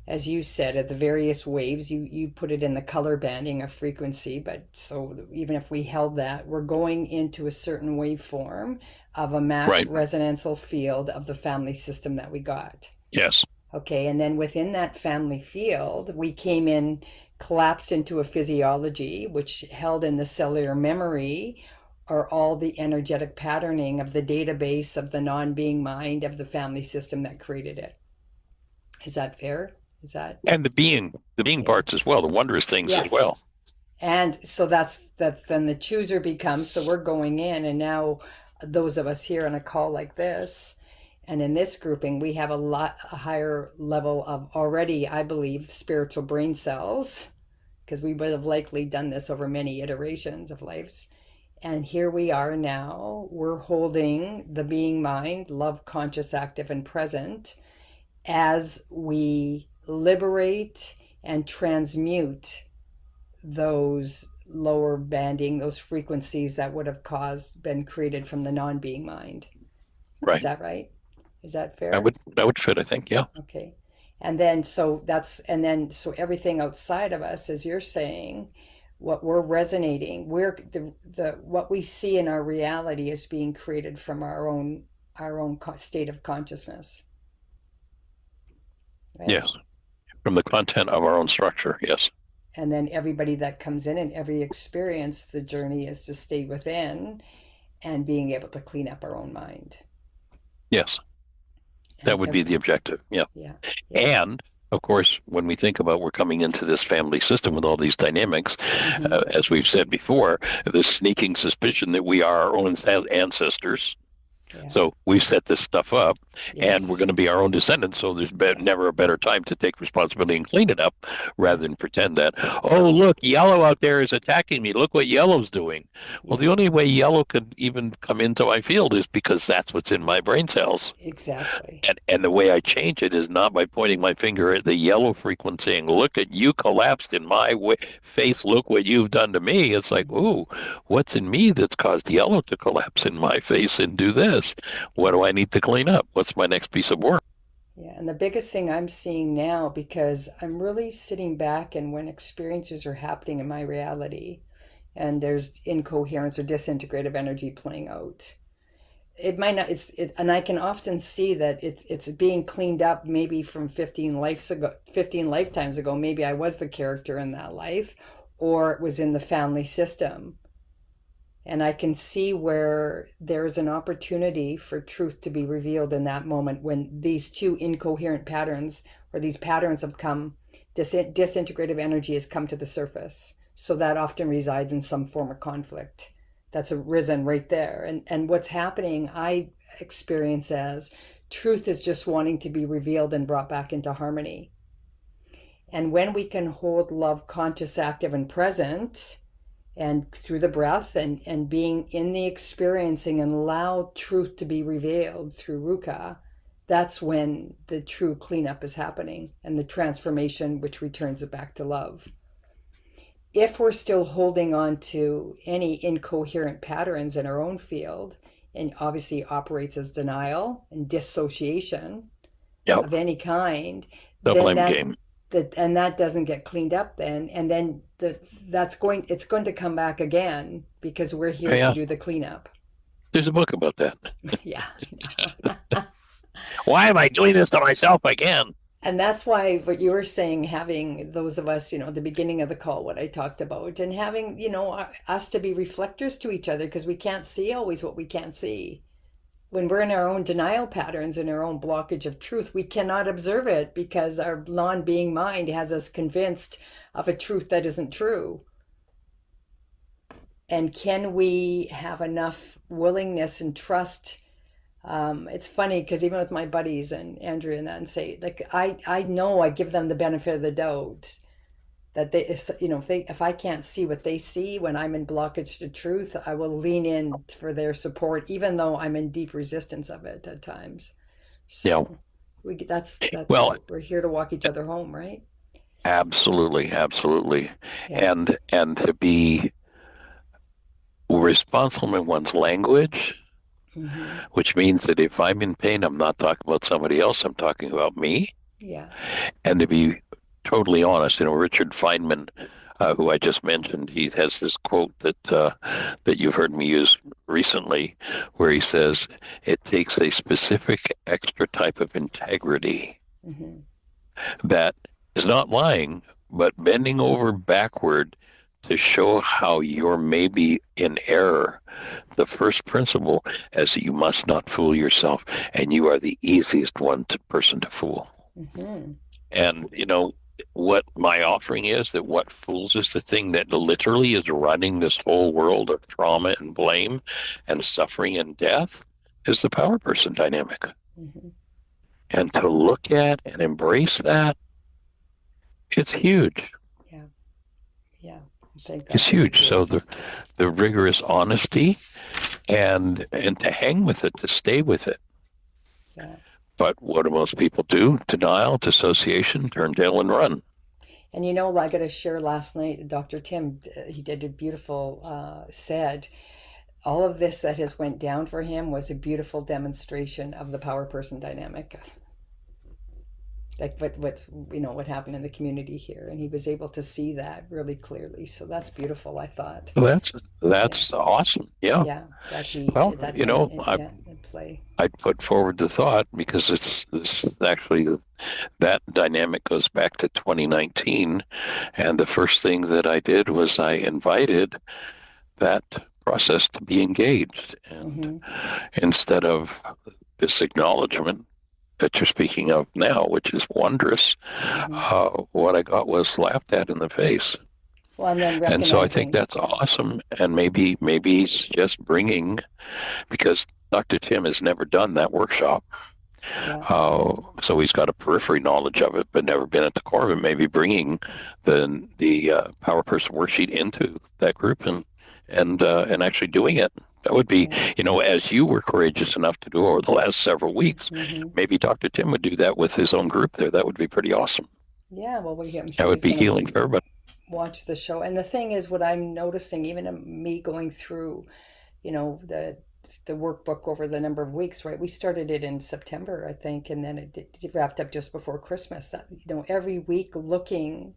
as you said, at the various waves, you put it in the color banding of frequency, but so even if we held that, we're going into a certain waveform of a matched resonantial field of the family system that we got. Yes. Okay, and then within that family field, we came in, collapsed into a physiology, which held in the cellular memory are all the energetic patterning of the database of the non-being mind of the family system that created it. Is that fair? Is that? And the being parts as well, the wondrous things as well. And so that's then the chooser becomes, so we're going in, and now those of us here on a call like this, and in this grouping, we have a higher level of already, I believe, spiritual brain cells, because we would have likely done this over many iterations of lives. And here we are now, we're holding the being mind, love, conscious, active, and present, as we liberate and transmute those lower banding, those frequencies that would have been created from the non-being mind. Right. Is that right? Is that fair? That would fit, I think. Yeah. Okay. So everything outside of us, as you're saying, what we're resonating, what we see in our reality is being created from our own state of consciousness, right? Yes. From the content of our own structure. Yes. And then everybody that comes in and every experience, the journey is to stay within and being able to clean up our own mind. Yes. That And would be the objective. Yeah. yeah, yeah. And of course, when we think about we're coming into this family system with all these dynamics, Hmm. as we've said before, the sneaking suspicion that we are our own ancestors. Yeah. So we've set this stuff up, and we're Yes. going to be our own descendants. So there's never a better time to take responsibility and clean it up, rather than pretend that, oh, look, yellow out there is attacking me. Look what yellow's doing. Well, Yeah. the only way yellow could even come into my field is because that's what's in my brain cells. Exactly. And the way I change it is not by pointing my finger at the yellow frequency and look at you collapsed in my face. Look what you've done to me. It's like, ooh, what's in me that's caused yellow to collapse in my face and do this? What do I need to clean up? What's my next piece of work? Yeah, and the biggest thing I'm seeing now, because I'm really sitting back and when experiences are happening in my reality and there's incoherence or disintegrative energy playing out, it might not, and I can often see that it's being cleaned up maybe from 15 lifetimes ago. Maybe I was the character in that life, or it was in the family system. And I can see where there is an opportunity for truth to be revealed in that moment when these two incoherent patterns or these patterns have come, disintegrative energy has come to the surface. So that often resides in some form of conflict that's arisen right there. And what's happening, I experience as truth is just wanting to be revealed and brought back into harmony. And when we can hold love conscious, active, and present, and through the breath and being in the experiencing and allow truth to be revealed through Ruka, that's when the true cleanup is happening and the transformation which returns it back to love. If we're still holding on to any incoherent patterns in our own field, and obviously operates as denial and dissociation Yep. of any kind, The then blame game. that doesn't get cleaned up then, and then it's going to come back again because we're here Yeah. to do the cleanup. There's a book about that. Yeah. Why am I doing this to myself again? And that's why what you were saying, having those of us, at the beginning of the call, what I talked about, and having, us to be reflectors to each other, because we can't see always what we can't see. When we're in our own denial patterns and our own blockage of truth, we cannot observe it because our non-being mind has us convinced of a truth that isn't true. And can we have enough willingness and trust? It's funny because even with my buddies and Andrew and that, and say, like, I know I give them the benefit of the doubt that they, if I can't see what they see when I'm in blockage to truth, I will lean in for their support, even though I'm in deep resistance of it at times. So Well, we're here to walk each other home, right? absolutely, absolutely. Yeah. And to be responsible in one's language, Mm-hmm. which means that if I'm in pain, I'm not talking about somebody else, I'm talking about me. Yeah. And to be totally honest, Richard Feynman, who I just mentioned, he has this quote that you've heard me use recently, where he says, it takes a specific extra type of integrity Mm-hmm. that is not lying, but bending over backward to show how you're maybe in error. The first principle is that you must not fool yourself, and you are the easiest person to fool. Mm-hmm. And what my offering is, that what fools is the thing that literally is running this whole world of trauma and blame and suffering and death, is the power person dynamic. Mm-hmm. And to look at and embrace that, it's huge. Yeah. Yeah. Thank God It's huge. it So is. the rigorous honesty and to hang with it, to stay with it. Yeah. But what do most people do? Denial, dissociation, turn tail and run. And I got to share last night, Dr. Tim, he did a beautiful said, all of this that has went down for him was a beautiful demonstration of the power person dynamic, like what happened in the community here, and he was able to see that really clearly. So that's beautiful, I thought. Well, Yeah, that's awesome. Yeah. yeah, that Well, that you know, yeah, in play. I'd put forward the thought because it's actually that dynamic goes back to 2019, and the first thing that I did was I invited that process to be engaged, and Mm-hmm. instead of this acknowledgement that you're speaking of now, which is wondrous, Mm-hmm. what I got was laughed at in the face. Well, and then And so I think recognizing, that's awesome. And maybe he's just bringing, because Dr. Tim has never done that workshop. yeah, So he's got a periphery knowledge of it, but never been at the core of it. Maybe bringing the Power Person worksheet into that group and actually doing it. That would be, yeah. as you were courageous enough to do over the last several weeks. Mm-hmm. Maybe Dr. Tim would do that with his own group there. That would be pretty awesome. Yeah, well, I'm That sure would he's be going healing to for everybody. watch the show. And the thing is, what I'm noticing, even in me going through, the workbook over the number of weeks, right? We started it in September, I think, and then it wrapped up just before Christmas. That, every week looking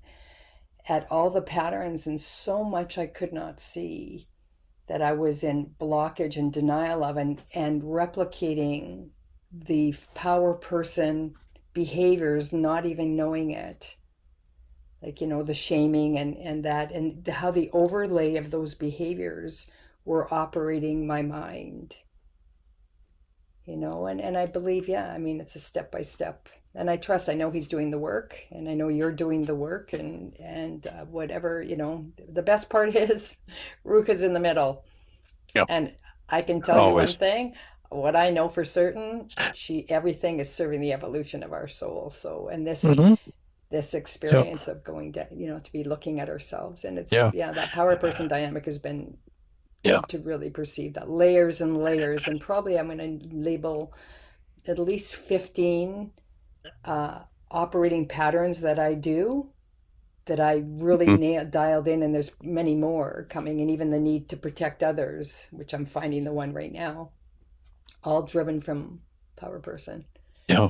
at all the patterns, and so much I could not see that I was in blockage and denial of, and replicating the power person behaviors, not even knowing it. Like, the shaming and that, and how the overlay of those behaviors were operating my mind, and I believe, yeah, I mean, it's a step by step, and I know he's doing the work, and I know you're doing the work, and whatever, the best part is Ruka's in the middle. Yeah, And I can tell you one always. thing, what I know for certain, everything is serving the evolution of our soul. So, and Hmm. this Yeah, experience of going down, to be looking at ourselves, and it's, yeah, yeah, that power person dynamic has been yeah. good to really perceive that, layers and layers, and probably I'm going to label at least 15 uh, operating patterns that I do, that I really Mhm. dialed in, and there's many more coming, and even the need to protect others, which I'm finding the one right now, all driven from power person. Yeah.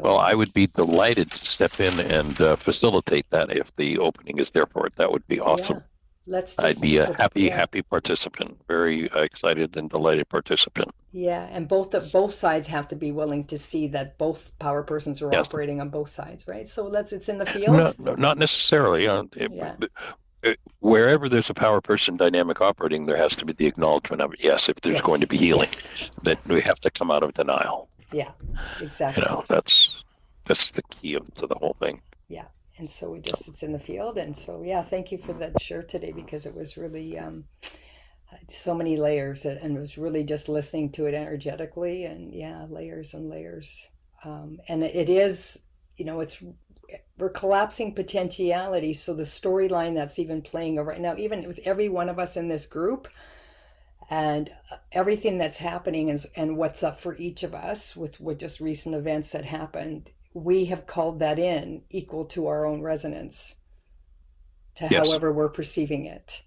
Well, So I would be delighted to step in and facilitate that if the opening is there for it. That would be yeah, awesome. let's I'd just be a put, happy, yeah, happy participant. Very excited and delighted participant. yeah, and both sides have to be willing to see that both power persons are Yes. operating on both sides, right? So it's in the field. No, not necessarily. Yeah. Wherever there's a power person dynamic operating, there has to be the acknowledgement of it. Yes, if there's going to Yes. be healing, Yes. that we have to come out of denial. Yeah. Exactly. That's the key to the whole thing. Yeah. And so it's in the field. And so, yeah, thank you for that share today, because it was really so many layers, and it was really just listening to it energetically, and yeah, layers and layers. And it is, we're collapsing potentiality. So the storyline that's even playing right now, even with every one of us in this group, and everything that's happening, and what's up for each of us with just recent events that happened, we have called that in equal to our own resonance, to Yes, however we're perceiving it.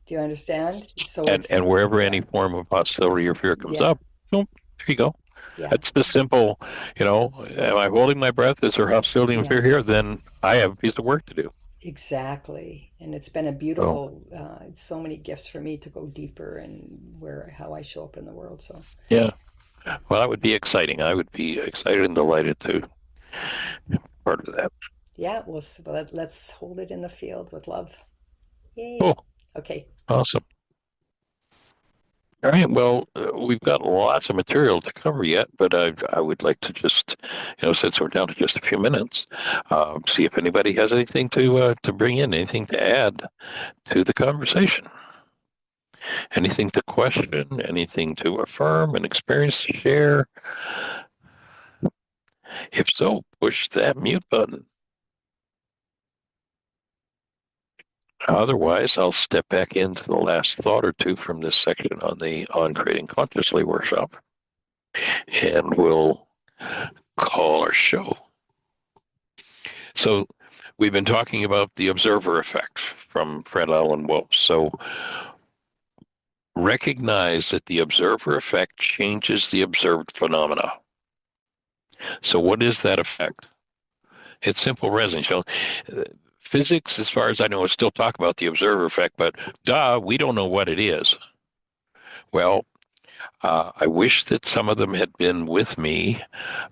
Do you understand? So and it's, and wherever yeah, any form of hostility or fear comes yeah, up, boom, there you go. yeah, That's the simple. Am I holding my breath? Is there hostility and yeah, fear here? Then I have a piece of work to do. exactly. And it's been a So beautiful, so many gifts for me to go deeper in how I show up in the world. So yeah, well, that would be exciting. I would be excited and delighted to be part of that. yeah, let's hold it in the field with love. Yay. Cool, Okay. awesome. All right. Well, we've got lots of material to cover yet, but I would like to just, since we're down to just a few minutes, see if anybody has anything to bring in, anything to add to the conversation, anything to question, anything to affirm, an experience to share. If so, push that mute button. Otherwise, I'll step back into the last thought or two from this section on creating consciously workshop, and we'll call our show. So we've been talking about the observer effect from Fred Alan Wolf. So recognize that the observer effect changes the observed phenomena. So what is that effect? It's simple resonance. Physics, as far as I know, is still talking about the observer effect, but we don't know what it is. Well, I wish that some of them had been with me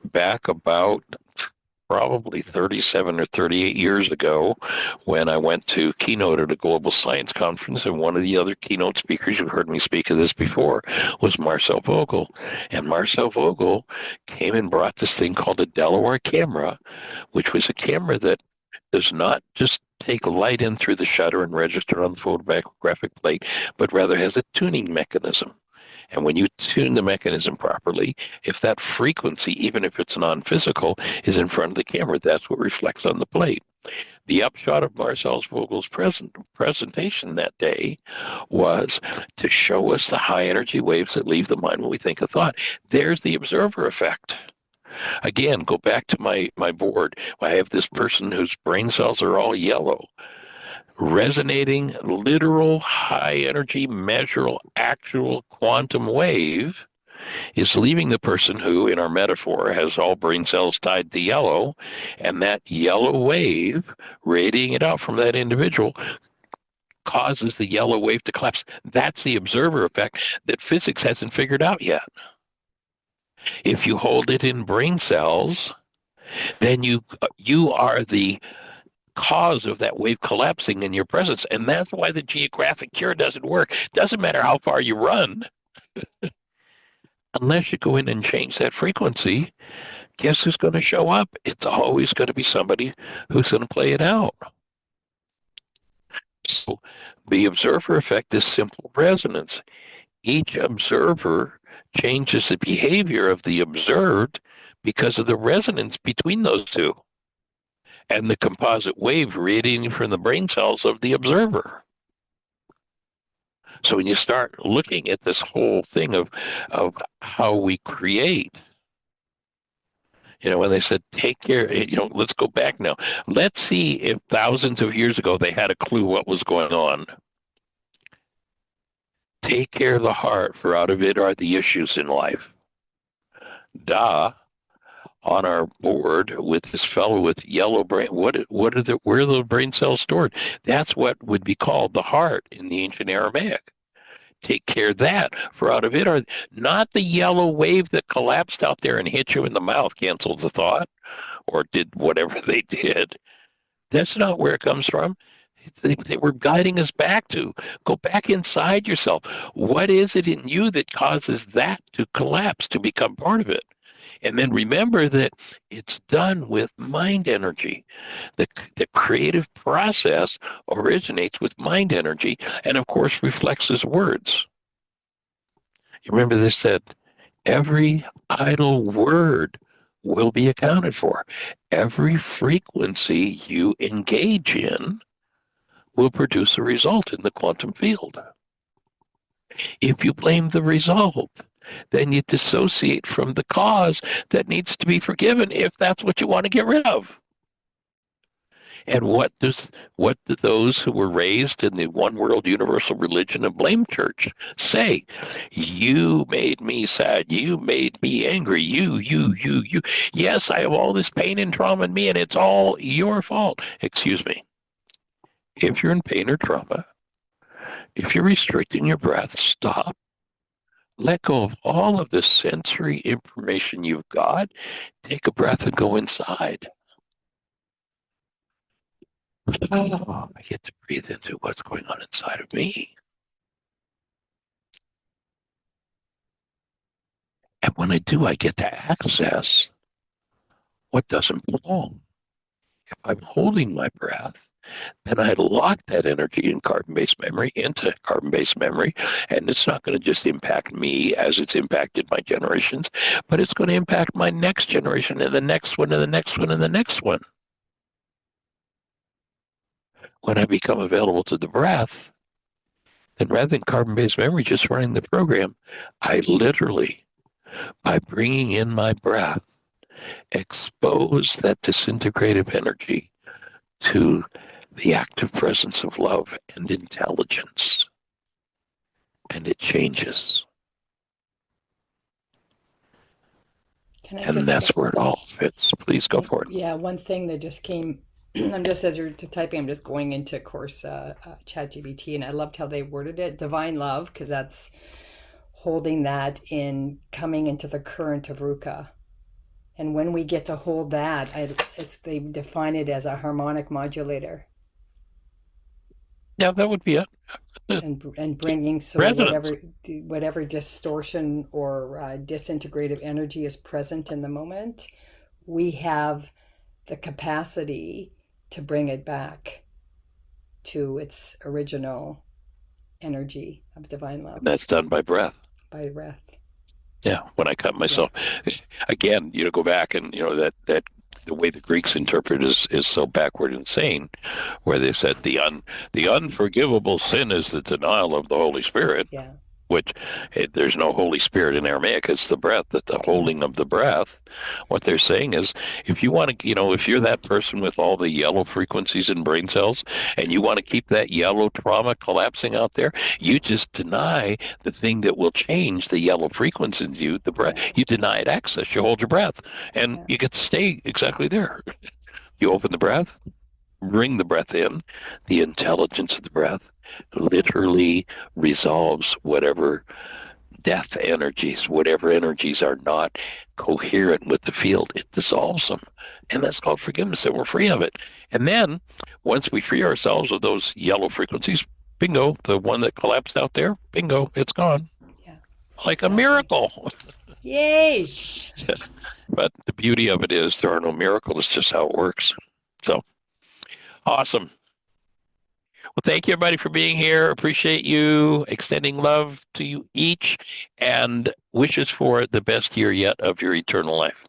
back about probably 37 or 38 years ago when I went to keynote at a global science conference, and one of the other keynote speakers, you've heard me speak of this before, was Marcel Vogel. And Marcel Vogel came and brought this thing called a Delaware camera, which was a camera that does not just take light in through the shutter and register on the photographic plate, but rather has a tuning mechanism. And when you tune the mechanism properly, if that frequency, even if it's non-physical, is in front of the camera, that's what reflects on the plate. The upshot of Marcel Vogel's presentation that day was to show us the high energy waves that leave the mind when we think a thought. There's the observer effect. Again, go back to my board. I have this person whose brain cells are all yellow. Resonating, literal, high energy, measurable, actual quantum wave is leaving the person who, in our metaphor, has all brain cells tied to yellow, and that yellow wave radiating it out from that individual causes the yellow wave to collapse. That's the observer effect that physics hasn't figured out yet. If you hold it in brain cells, then you are the cause of that wave collapsing in your presence. And that's why the geographic cure doesn't work. Doesn't matter how far you run. Unless you go in and change that frequency, guess who's going to show up? It's always going to be somebody who's going to play it out. So the observer effect is simple resonance. Each observer changes the behavior of the observed because of the resonance between those two and the composite wave radiating from the brain cells of the observer. So when you start looking at this whole thing of how we create, when they said, take care, let's go back now. Let's see if thousands of years ago they had a clue what was going on. Take care of the heart, for out of it are the issues in life. On our board with this fellow with yellow brain, where are the brain cells stored? That's what would be called the heart in the ancient Aramaic. Take care of that, for out of it are not the yellow wave that collapsed out there and hit you in the mouth, canceled the thought, or did whatever they did. That's not where it comes from. They were guiding us back to go back inside yourself. What is it in you that causes that to collapse, to become part of it? And then remember that it's done with mind energy. The creative process originates with mind energy and, of course, reflects as words. You remember this said, every idle word will be accounted for. Every frequency you engage in will produce a result in the quantum field. If you blame the result, then you dissociate from the cause that needs to be forgiven if that's what you want to get rid of. And what do those who were raised in the one world universal religion and blame church say? You made me sad. You made me angry. You. Yes, I have all this pain and trauma in me, and it's all your fault. Excuse me. If you're in pain or trauma, if you're restricting your breath, stop. Let go of all of the sensory information you've got. Take a breath and go inside. I get to breathe into what's going on inside of me. And when I do, I get to access what doesn't belong. If I'm holding my breath, then I lock that energy in carbon-based memory into carbon-based memory, and it's not going to just impact me as it's impacted my generations, but it's going to impact my next generation and the next one and the next one and the next one. When I become available to the breath, then rather than carbon-based memory just running the program, I literally, by bringing in my breath, expose that disintegrative energy to the active presence of love and intelligence. and it changes. Can I And just that's where it all fits. Please go for it. Yeah, one thing that just came, I'm just as you're typing, I'm just going into, of course, ChatGPT, and I loved how they worded it, divine love, because that's holding that in coming into the current of Ruka. And when we get to hold that, they define it as a harmonic modulator. Yeah, that would be it. And bringing so Resonance. whatever distortion or disintegrative energy is present in the moment, we have the capacity to bring it back to its original energy of divine love. That's done by breath. By breath. Yeah, when I cut myself. Yeah. Again, go back and, that the way the Greeks interpret is so backward and insane, where they said the unforgivable sin is the denial of the Holy Spirit. Yeah. Which there's no Holy Spirit in Aramaic. It's the breath, that the holding of the breath. What they're saying is, if you want to, if you're that person with all the yellow frequencies in brain cells, and you want to keep that yellow trauma collapsing out there, you just deny the thing that will change the yellow frequency in you, the breath. You deny it access. You hold your breath, and you get to stay exactly there. You open the breath, bring the breath in, the intelligence of the breath literally resolves whatever death energies, whatever energies are not coherent with the field. It dissolves them. And that's called forgiveness, and we're free of it. And then once we free ourselves of those yellow frequencies, bingo, the one that collapsed out there, bingo, it's gone. Yeah. Like a miracle. Yay! But the beauty of it is there are no miracles. It's just how it works. So awesome. Well, thank you, everybody, for being here. Appreciate you. Extending love to you each, and wishes for the best year yet of your eternal life.